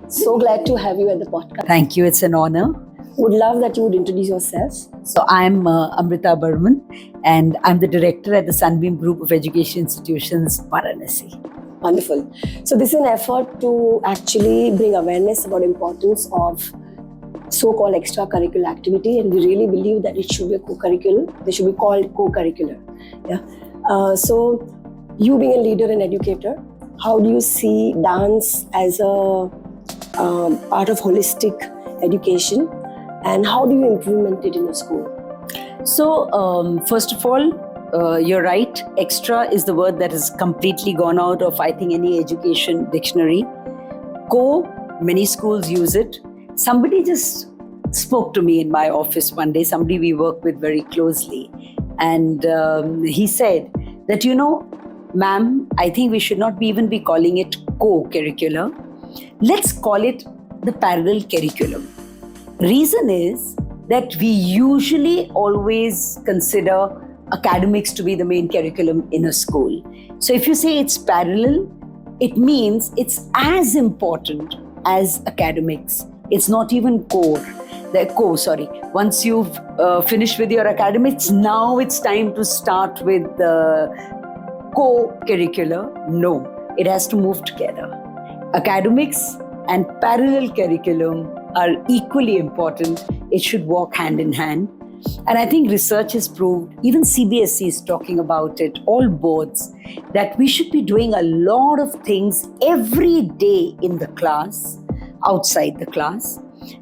So glad to have you at the podcast. Thank you. It's an honor. Would love that you would introduce yourself. So I'm Amrita Burman, and I'm the director at the Sunbeam Group of Education Institutions, Varanasi. Wonderful. So this is an effort to actually bring awareness about importance of so-called extracurricular activity, and we really believe that it should be a co-curricular. They should be called co-curricular. Yeah. So you being a leader and educator, how do you see dance as a part of holistic education, and how do you implement it in a school? So first of all, you're right. Extra is the word that has completely gone out of, I think, any education dictionary. Many schools use it. Somebody just spoke to me in my office one day, somebody we work with very closely. And he said that, ma'am, I think we should not even be calling it co-curricular. Let's call it the parallel curriculum. Reason is that we usually always consider academics to be the main curriculum in a school. So if you say it's parallel, it means it's as important as academics. It's not even Once you've finished with your academics, now it's time to start with the co-curricular. No, it has to move together. Academics and parallel curriculum are equally important. It should walk hand in hand. And I think research has proved, even CBSE is talking about it, all boards, that we should be doing a lot of things every day in the class, outside the class,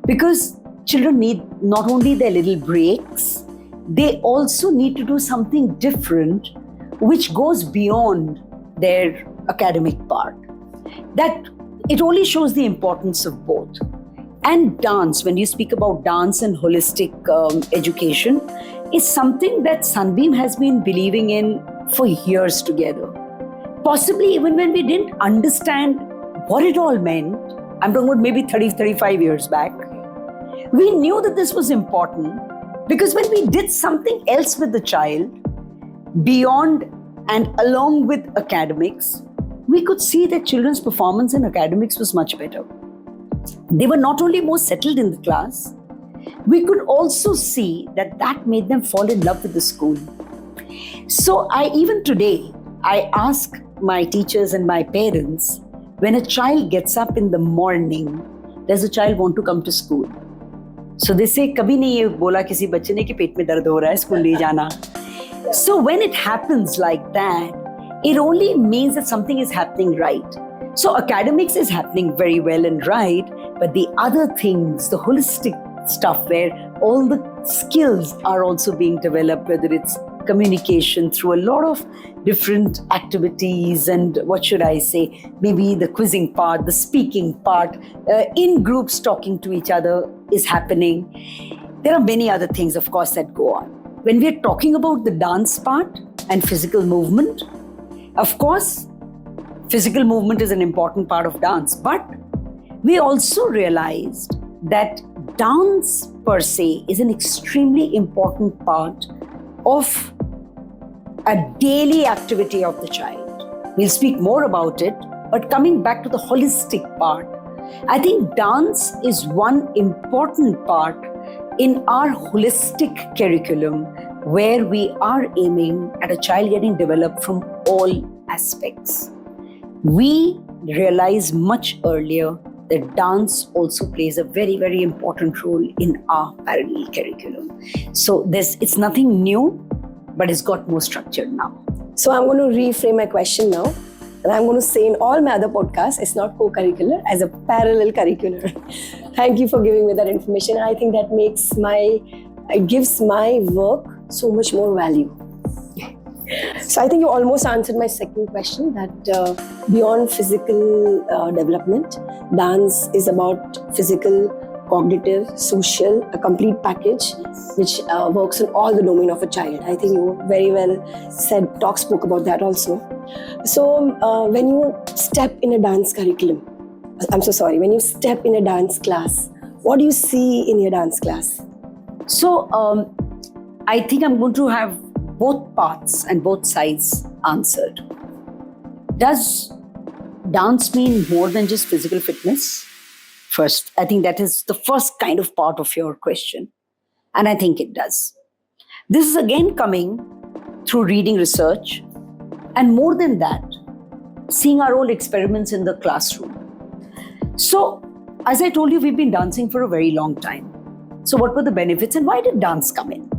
because children need not only their little breaks, they also need to do something different which goes beyond their academic part. That it only shows the importance of both. And dance, when you speak about dance and holistic education, is something that Sunbeam has been believing in for years together. Possibly even when we didn't understand what it all meant, I'm talking about maybe 35 years back, we knew that this was important because when we did something else with the child, beyond and along with academics, we could see that children's performance in academics was much better. They were not only more settled in the class, we could also see that made them fall in love with the school. So even today, I ask my teachers and my parents, when a child gets up in the morning, does the child want to come to school? So they say, kabhi nahi ye bola kisi bacche ne ki pet mein dard ho raha hai, school nahi jana. So when it happens like that, it only means that something is happening right. So academics is happening very well and right, but the other things, the holistic stuff where all the skills are also being developed, whether it's communication through a lot of different activities and maybe the quizzing part, the speaking part, in groups talking to each other is happening. There are many other things, of course, that go on. When we're talking about the dance part and physical movement, of course, physical movement is an important part of dance, but we also realized that dance per se is an extremely important part of a daily activity of the child. We'll speak more about it, but coming back to the holistic part, I think dance is one important part in our holistic curriculum where we are aiming at a child getting developed from all aspects. We realize much earlier that dance also plays a very, very important role in our parallel curriculum. So it's nothing new, but it's got more structure now. So I'm going to reframe my question now. And I'm going to say in all my other podcasts, it's not co-curricular, as a parallel curricular. Thank you for giving me that information. I think that gives my work so much more value. So I think you almost answered my second question, that beyond physical development, dance is about physical, cognitive, social, a complete package which works on all the domain of a child. I think you very well spoke about that also. So when you step in a dance curriculum, when you step in a dance class, what do you see in your dance class? So I think I'm going to have both parts and both sides answered. Does dance mean more than just physical fitness? First, I think that is the first kind of part of your question. And I think it does. This is again coming through reading research, and more than that, seeing our own experiments in the classroom. So, as I told you, we've been dancing for a very long time. So, what were the benefits and why did dance come in?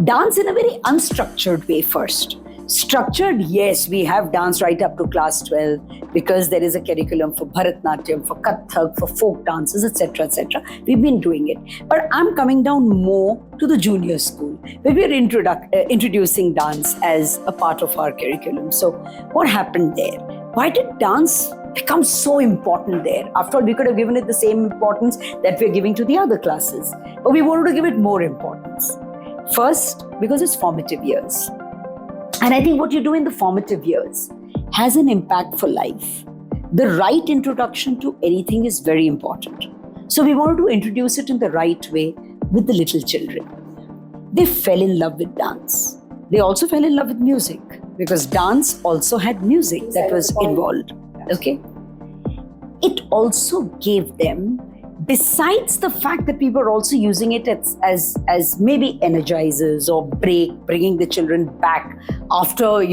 Dance in a very unstructured way first. Structured, yes, we have dance right up to class 12 because there is a curriculum for Bharatnatyam, for Kathak, for folk dances, etc., etc. We've been doing it. But I'm coming down more to the junior school where we're introducing dance as a part of our curriculum. So what happened there? Why did dance become so important there? After all, we could have given it the same importance that we're giving to the other classes. But we wanted to give it more importance. First, because it's formative years. And I think what you do in the formative years has an impact for life. The right introduction to anything is very important. So we wanted to introduce it in the right way with the little children. They fell in love with dance. They also fell in love with music because dance also had music that was involved. Okay? It also gave them, besides the fact that people are also using it as maybe energizers or bringing the children back after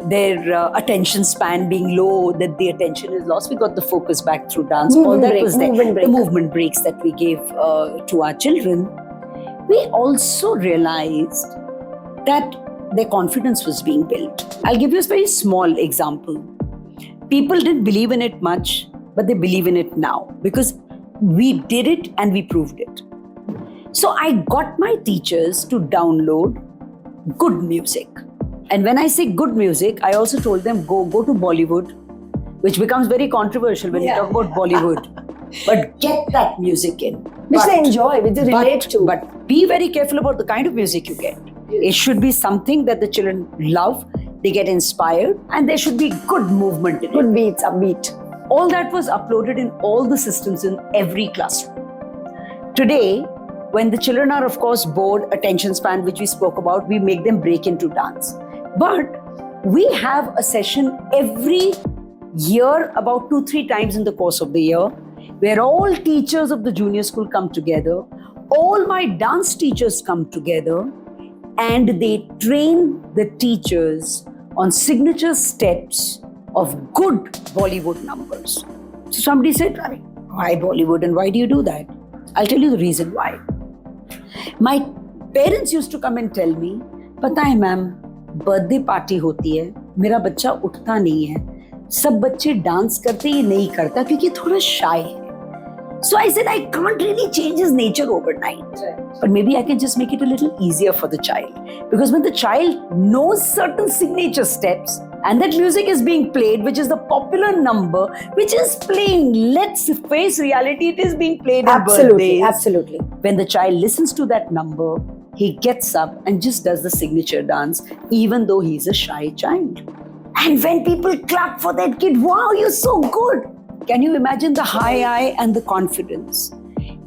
their attention span being low, that the attention is lost. We got the focus back through dance. All that was there. The movement breaks that we gave to our children. We also realized that their confidence was being built. I'll give you a very small example. People didn't believe in it much, but they believe in it now because we did it and we proved it. So I got my teachers to download good music. And when I say good music, I also told them go to Bollywood, which becomes very controversial when you talk about Bollywood. But get that music in. Which they enjoy, which they relate to. But be very careful about the kind of music you get. It should be something that the children love, they get inspired, and there should be good movement in it. Good beats, upbeat. All that was uploaded in all the systems in every classroom. Today, when the children are, of course, bored, attention span, which we spoke about, we make them break into dance. But we have a session every year, about 2-3 times in the course of the year, where all teachers of the junior school come together, all my dance teachers come together, and they train the teachers on signature steps of good Bollywood numbers. So somebody said, why Bollywood and why do you do that? I'll tell you the reason why. My parents used to come and tell me, पता है ma'am, birthday party होती है, मेरा बच्चा उठता नहीं है, सब बच्चे डांस करते, ये नहीं करता क्योंकि थोड़ा shy है. So I said, I can't really change his nature overnight. But maybe I can just make it a little easier for the child. Because when the child knows certain signature steps and that music is being played, which is the popular number, which is playing, let's face reality, it is being played on birthdays. Absolutely. When the child listens to that number, he gets up and just does the signature dance, even though he's a shy child. And when people clap for that kid, wow, you're so good. Can you imagine the high eye and the confidence?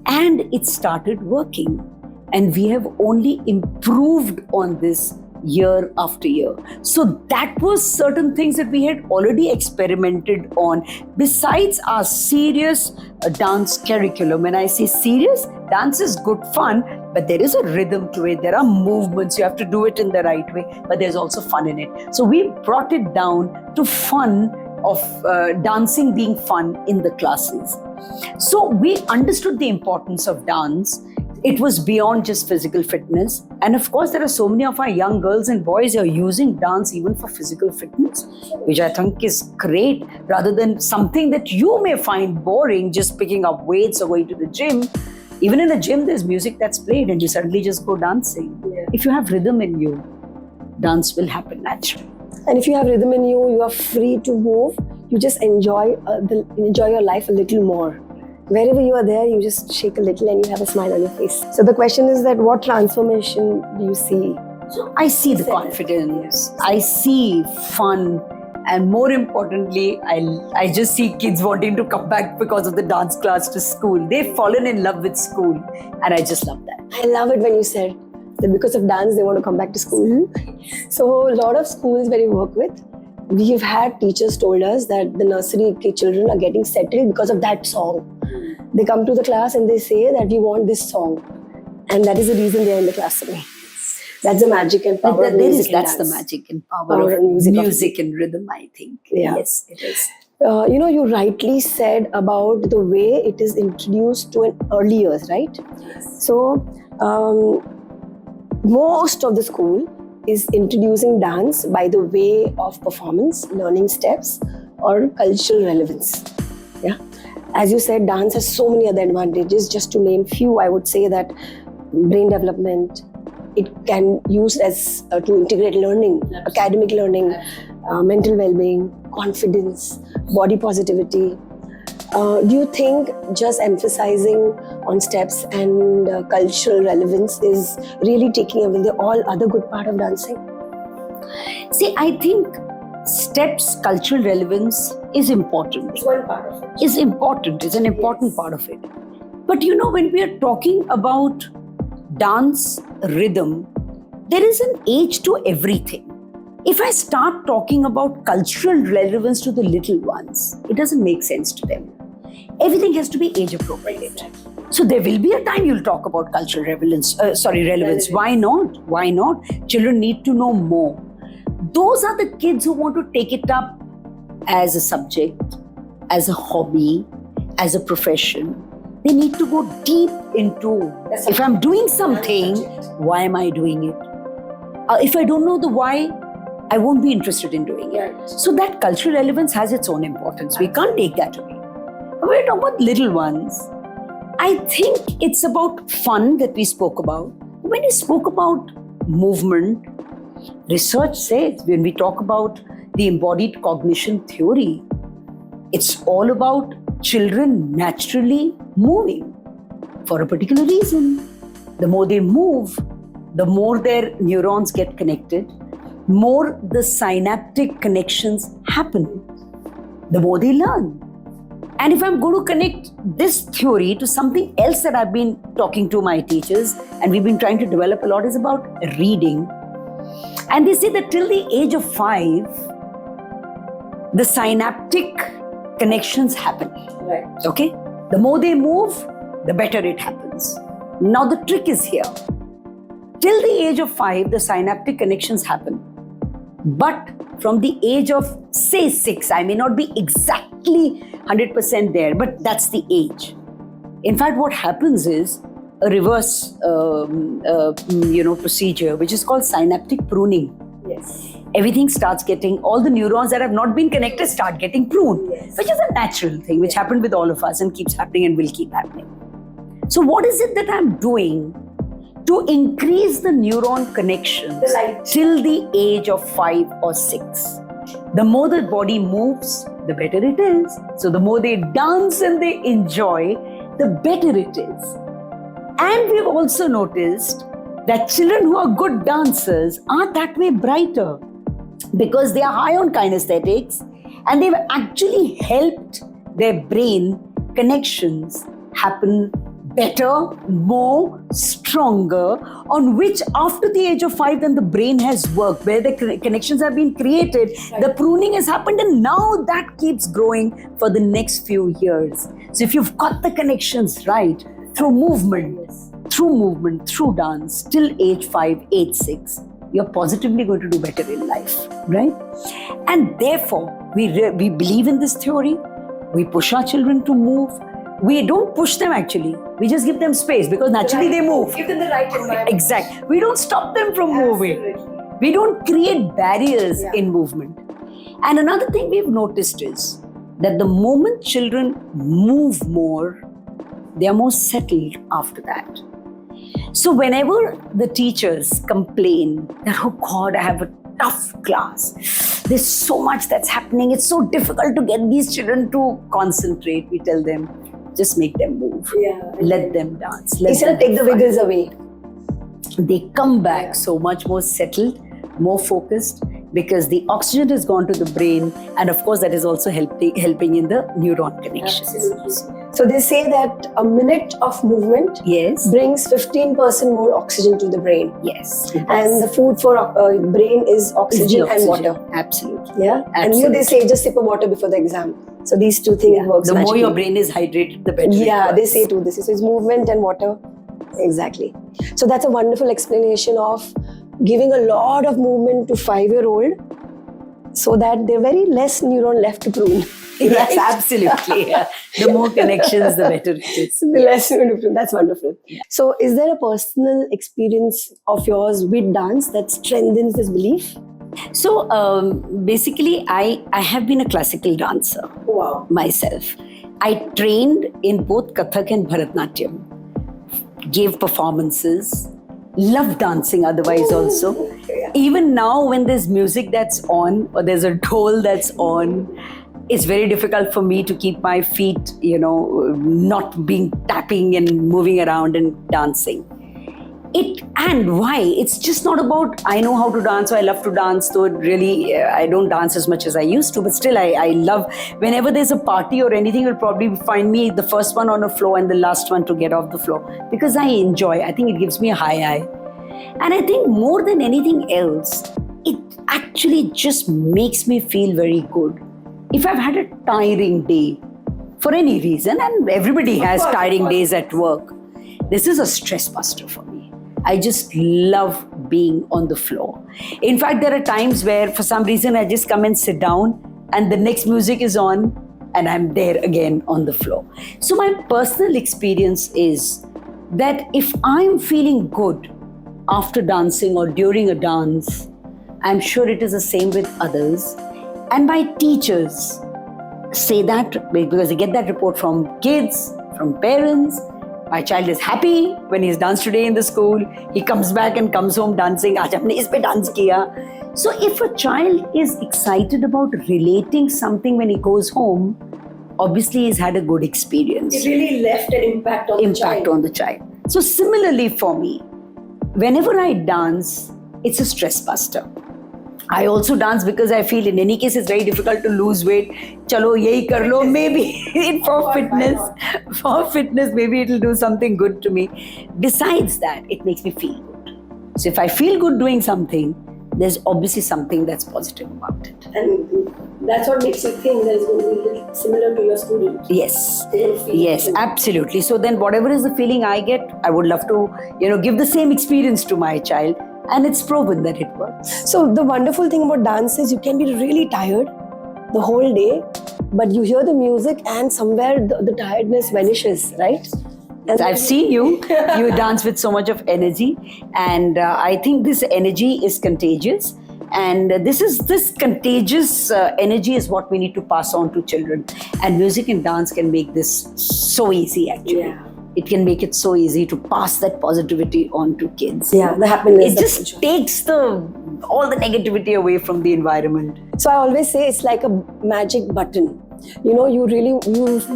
And it started working. And we have only improved on this year after year. So that was certain things that we had already experimented on besides our serious dance curriculum. When I say serious, dance is good fun, but there is a rhythm to it. There are movements. You have to do it in the right way, but there's also fun in it. So we brought it down to fun of dancing being fun in the classes. So we understood the importance of dance. It was beyond just physical fitness. And of course, there are so many of our young girls and boys who are using dance even for physical fitness, which I think is great, rather than something that you may find boring, just picking up weights or going to the gym. Even in a gym, there's music that's played and you suddenly just go dancing. Yeah. If you have rhythm in you, dance will happen naturally. And if you have rhythm in you, you are free to move. You just enjoy your life a little more. Wherever you are there, you just shake a little and you have a smile on your face. So the question is that what transformation do you see? So I see the confidence, I see fun, and more importantly, I just see kids wanting to come back because of the dance class to school. They've fallen in love with school, and I just love that. I love it when you said that because of dance, they want to come back to school. So a lot of schools where you work with, we've had teachers told us that the nursery children are getting settled because of that song. They come to the class and they say that we want this song, and that is the reason they are in the classroom. That's the magic and power of music and That's dance. the magic and power Power of and music and rhythm, I think. Yeah. Yes, it is. You rightly said about the way it is introduced to an early years, right? So, most of the school is introducing dance by the way of performance, learning steps, or cultural relevance. Yeah, as you said, dance has so many other advantages. Just to name few, I would say that brain development. It can use as to integrate learning, academic learning, mental well-being, confidence, body positivity. Do you think just emphasizing on steps and cultural relevance is really taking away the all other good part of dancing? See, I think steps, cultural relevance is important. It's one part of it. Is important. Is an important part of it. But when we are talking about dance, rhythm, there is an age to everything. If I start talking about cultural relevance to the little ones, it doesn't make sense to them. Everything has to be age appropriate. So there will be a time you'll talk about cultural relevance. Why not? Why not? Children need to know more. Those are the kids who want to take it up as a subject, as a hobby, as a profession. They need to go deep into, if I'm doing something, why am I doing it? If I don't know the why, I won't be interested in doing it. So that cultural relevance has its own importance. We can't take that away. But we're talking about little ones. I think it's about fun that we spoke about. When we spoke about movement, research says, when we talk about the embodied cognition theory, it's all about children naturally moving for a particular reason. The more they move, the more their neurons get connected, more the synaptic connections happen, the more they learn. And if I'm going to connect this theory to something else that I've been talking to my teachers and we've been trying to develop a lot, is about reading. And they say that till the age of 5, the synaptic connections happen. Right. Okay? The more they move, the better it happens. Now the trick is here. Till the age of 5, the synaptic connections happen. But from the age of, say, 6, I may not be exactly 100% there, but that's the age. In fact, what happens is a reverse procedure, which is called synaptic pruning. Yes. Everything starts getting, all the neurons that have not been connected start getting pruned, which is a natural thing, which happened with all of us and keeps happening and will keep happening. So what is it that I'm doing to increase the neuron connections till the age of 5 or 6? The more the body moves, the better it is. So the more they dance and they enjoy, the better it is. And we've also noticed that children who are good dancers are that way brighter, because they are high on kinesthetics and they've actually helped their brain connections happen better, more, stronger, on which after the age of 5 then the brain has worked, where the connections have been created, the pruning has happened, and now that keeps growing for the next few years. So if you've got the connections right, through movement, through dance, till age 5, age 6, you're positively going to do better in life, right? And therefore, we believe in this theory. We push our children to move. We don't push them actually. We just give them space, because naturally they move. Give them the right environment. Exactly. We don't stop them from moving. We don't create barriers in movement. And another thing we've noticed is that the moment children move more, they are more settled after that. So whenever the teachers complain that, oh God, I have a tough class, there's so much that's happening, it's so difficult to get these children to concentrate, we tell them, just make them move. Let them dance. Instead of take the wiggles away. They come back so much more settled, more focused, because the oxygen has gone to the brain, and of course that is also helping in the neuron connections. Absolutely. So they say that a minute of movement Yes. brings 15% more oxygen to the brain. Yes. And the food for brain is Is the oxygen and water. Absolutely. Yeah. And you, they say just sip a water before the exam. So these two things works The more magically. your brain is hydrated, the better. Yeah, it they works. say too. This is it's movement and water. Exactly. So that's a wonderful explanation of giving a lot of movement to 5-year-old so that there are very less neuron left to prune. Yes, absolutely. Yeah. The more connections, the better it is. The less neuron to prune. That's wonderful. So is there a personal experience of yours with dance that strengthens this belief? So basically, I have been a classical dancer Wow. myself. I trained in both Kathak and Bharatnatyam, gave performances, love dancing otherwise also. Yeah. Even now when there's music that's on or there's a dhol that's on, it's very difficult for me to keep my feet, not being tapping and moving around and dancing. And why? It's just not about I know how to dance, so I love to dance, though really I don't dance as much as I used to, but still I love, whenever there's a party or anything, you'll probably find me the first one on the floor and the last one to get off the floor because I enjoy. I think it gives me a high. And I think more than anything else, it actually just makes me feel very good. If I've had a tiring day for any reason, and everybody has tiring days at work, this is a stress buster for me. I just love being on the floor. In fact, there are times where for some reason I just come and sit down and the next music is on and I'm there again on the floor. So my personal experience is that if I'm feeling good after dancing or during a dance, I'm sure it is the same with others. And my teachers say that because they get that report from kids, from parents. My child is happy when he's danced today in the school. He comes back and comes home dancing. Aaj humne is pe dance kiya. So if a child is excited about relating something when he goes home, obviously he's had a good experience. It really left an impact on the child. So similarly for me, whenever I dance, it's a stress buster. I also dance because I feel in any case it's very difficult to lose weight. Chalo, yehi kar lo. Maybe for fitness, maybe it'll do something good to me. Besides that, it makes me feel good. So if I feel good doing something, there's obviously something that's positive about it. And that's what makes you think that it's going to be similar to your student. Yes. Yes, absolutely. So then whatever is the feeling I get, I would love to, give the same experience to my child. And it's proven that it works. So the wonderful thing about dance is you can be really tired the whole day, but you hear the music and somewhere the tiredness vanishes, right? And I've seen you dance with so much of energy, and I think this energy is contagious. And this contagious energy is what we need to pass on to children. And music and dance can make this so easy, actually. Yeah. It can make it so easy to pass that positivity on to kids. Yeah, the happiness. It just takes all the negativity away from the environment. So I always say it's like a magic button. You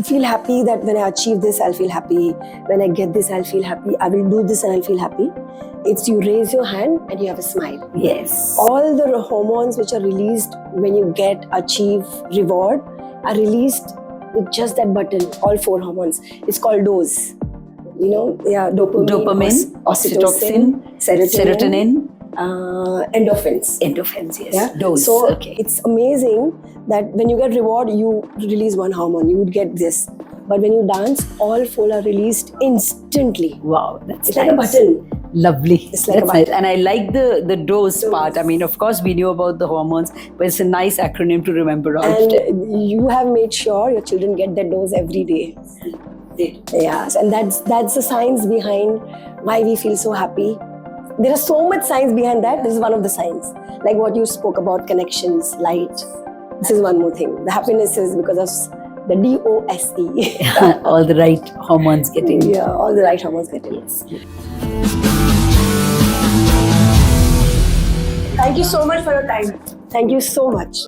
feel happy that when I achieve this, I'll feel happy. When I get this, I'll feel happy. I will do this and I'll feel happy. It's you raise your hand and you have a smile. Yes. All the hormones which are released when you achieve reward are released with just that button. All 4 hormones. It's called dose. Dopamine, oxytocin, serotonin, endorphins. Endorphins, yes. Yeah? Dose. So Okay. it's amazing that when you get reward, you release one hormone, you would get this. But when you dance, all 4 are released instantly. Wow, that's It's like a button. Lovely. It's like that's a button. nice. And I like the dose part. I mean, of course, we knew about the hormones, but it's a nice acronym to remember. And you have made sure your children get that dose every day. Yes, and that's the science behind why we feel so happy. There are so much science behind that. This is one of the signs. Like what you spoke about, connections, light. This is one more thing. The happiness is because of the DOSE. All the right hormones getting. Yeah, all the right hormones getting. Yes. Thank you so much for your time. Thank you so much.